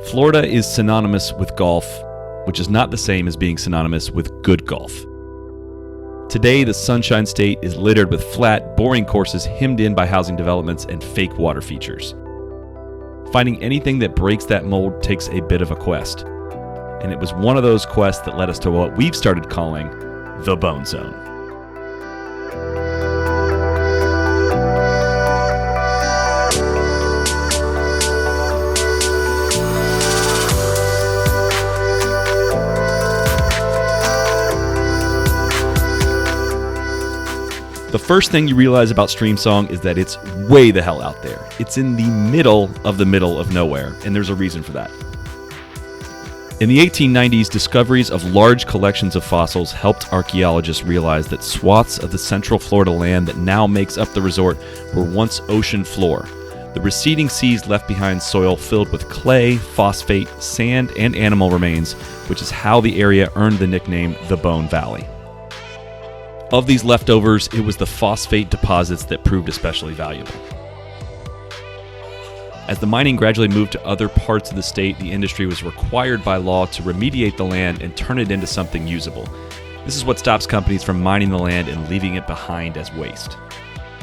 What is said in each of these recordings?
Florida is synonymous with golf, which is not the same as being synonymous with good golf. Today, the Sunshine State is littered with flat, boring courses hemmed in by housing developments and fake water features. Finding anything that breaks that mold takes a bit of a quest. And it was one of those quests that led us to what we've started calling the Bone Zone. The first thing you realize about Streamsong is that it's way the hell out there. It's in the middle of nowhere, and there's a reason for that. In the 1890s, discoveries of large collections of fossils helped archaeologists realize that swaths of the central Florida land that now makes up the resort were once ocean floor. The receding seas left behind soil filled with clay, phosphate, sand, and animal remains, which is how the area earned the nickname the Bone Valley. Of these leftovers, it was the phosphate deposits that proved especially valuable. As the mining gradually moved to other parts of the state, the industry was required by law to remediate the land and turn it into something usable. This is what stops companies from mining the land and leaving it behind as waste.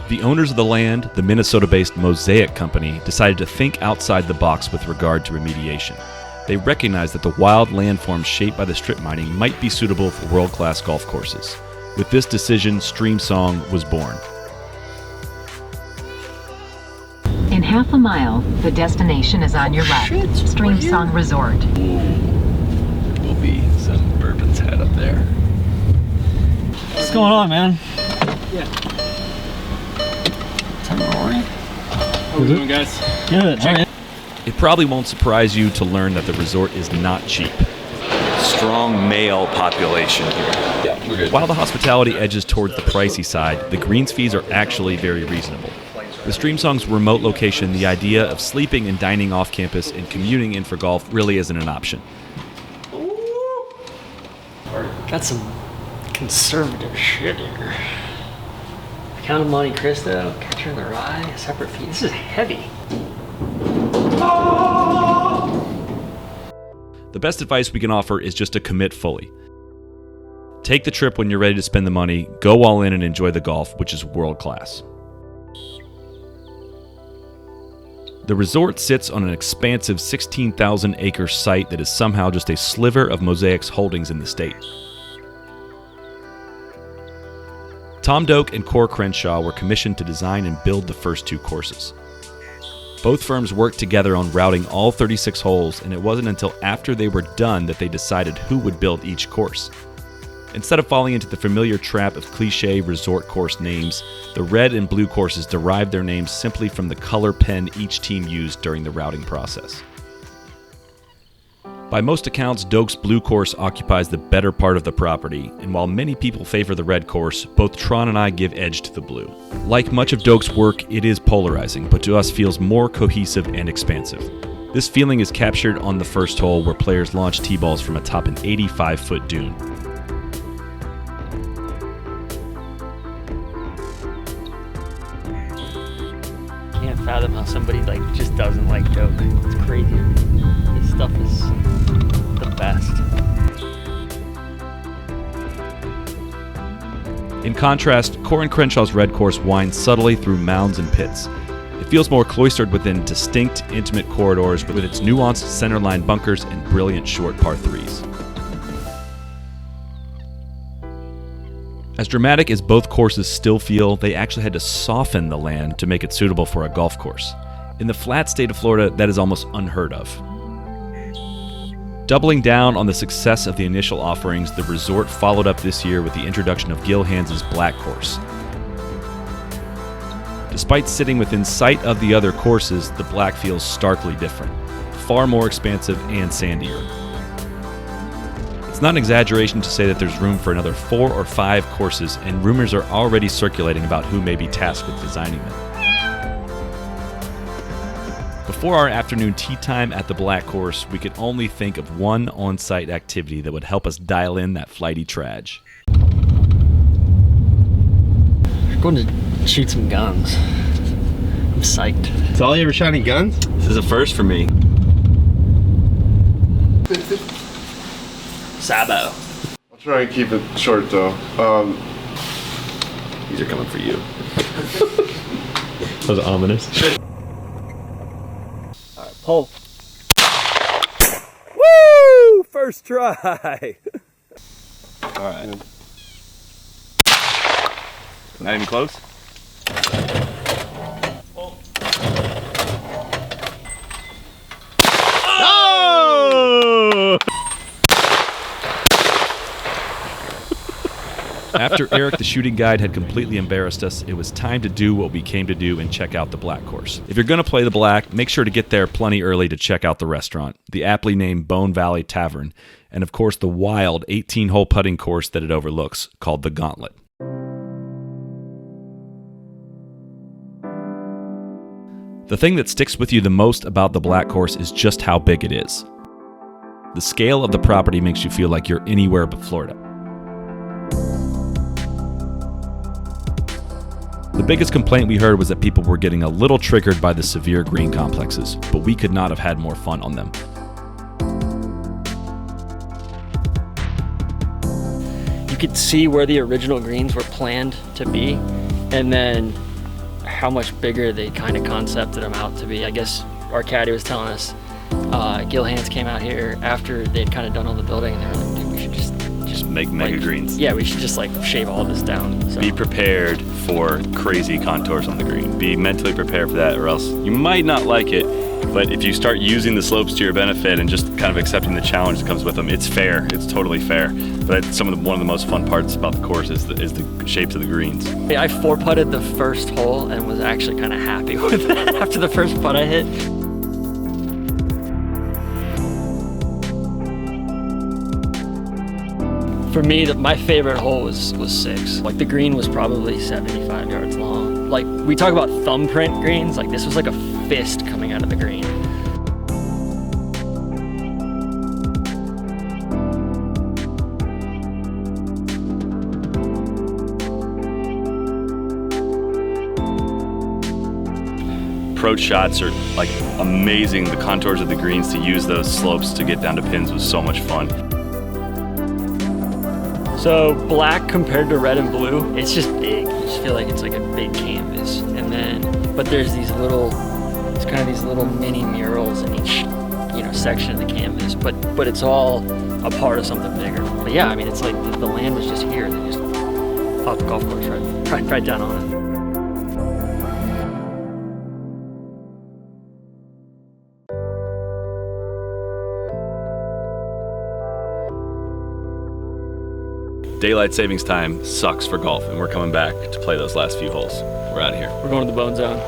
The owners of the land, the Minnesota-based Mosaic Company, decided to think outside the box with regard to remediation. They recognized that the wild landforms shaped by the strip mining might be suitable for world-class golf courses. With this decision, Streamsong was born. In half a mile, the destination is on your left. Streamsong Resort. Ooh, will be some bourbon's head up there. What's going on, man? Yeah. What's up, Rory? How we doing, guys? Good. All right. It probably won't surprise you to learn that the resort is not cheap. Strong male population here. Yeah, we're good. While the hospitality edges towards the pricey side, the greens fees are actually very reasonable. With Streamsong's remote location, the idea of sleeping and dining off campus and commuting in for golf really isn't an option. Got some conservative shit here. Count of Monte Cristo, Catcher in the Rye, separate fee. This is heavy. The best advice we can offer is just to commit fully. Take the trip when you're ready to spend the money, go all in and enjoy the golf, which is world class. The resort sits on an expansive 16,000-acre site that is somehow just a sliver of Mosaic's holdings in the state. Tom Doak and Cor Crenshaw were commissioned to design and build the first two courses. Both firms worked together on routing all 36 holes, and it wasn't until after they were done that they decided who would build each course. Instead of falling into the familiar trap of cliché resort course names, the red and blue courses derived their names simply from the color pen each team used during the routing process. By most accounts, Doak's blue course occupies the better part of the property, and while many people favor the red course, both Tron and I give edge to the blue. Like much of Doak's work, it is polarizing, but to us feels more cohesive and expansive. This feeling is captured on the first hole, where players launch tee balls from atop an 85-foot dune. Can't fathom how somebody just doesn't like Doak. It's crazy. His stuff is the best. In contrast, Cor and Crenshaw's red course winds subtly through mounds and pits. It feels more cloistered within distinct, intimate corridors with its nuanced centerline bunkers and brilliant short par threes. As dramatic as both courses still feel, they actually had to soften the land to make it suitable for a golf course. In the flat state of Florida, that is almost unheard of. Doubling down on the success of the initial offerings, the resort followed up this year with the introduction of Gil Hanse's Black Course. Despite sitting within sight of the other courses, the Black feels starkly different, far more expansive and sandier. It's not an exaggeration to say that there's room for another 4 or 5 courses, and rumors are already circulating about who may be tasked with designing them. Before our afternoon tea time at the Black Course, we could only think of one on-site activity that would help us dial in that flighty trage. We're going to shoot some guns. I'm psyched. Soly, ever shot any guns? This is a first for me. Sabo. I'll try and keep it short though. These are coming for you. That was ominous. Alright, pull. Woo! First try. All right. Not even close? Oh! After Eric, the shooting guide, had completely embarrassed us, it was time to do what we came to do and check out the black course. If you're going to play the black, make sure to get there plenty early to check out the restaurant, the aptly named Bone Valley Tavern, and of course the wild 18-hole putting course that it overlooks, called the Gauntlet. The thing that sticks with you the most about the black course is just how big it is. The scale of the property makes you feel like you're anywhere but Florida. The biggest complaint we heard was that people were getting a little triggered by the severe green complexes, but we could not have had more fun on them. You could see where the original greens were planned to be, and then how much bigger they kind of concepted them out to be. I guess our caddy was telling us, Gil Hands came out here after they'd kind of done all the building, and they were like, dude, we should just Make mega greens. Yeah, we should just like shave all this down. So. Be prepared for crazy contours on the green. Be mentally prepared for that, or else you might not like it. But if you start using the slopes to your benefit and just kind of accepting the challenge that comes with them, it's fair. It's totally fair. But that's one of the most fun parts about the course is the shapes of the greens. Yeah, I 4-putted the first hole and was actually kind of happy with that after the first putt I hit. For me, my favorite hole was 6. Like the green was probably 75 yards long. Like we talk about thumbprint greens, like this was like a fist coming out of the green. Approach shots are like amazing. The contours of the greens, to use those slopes to get down to pins was so much fun. So black compared to red and blue, it's just big. You just feel like it's like a big canvas. And then, but there's these little, it's kind of these little mini murals in each, section of the canvas. But it's all a part of something bigger. But yeah, I mean, it's like the land was just here. They just popped the golf course right down on it. Daylight savings time sucks for golf, and we're coming back to play those last few holes. We're out of here. We're going to the bone zone.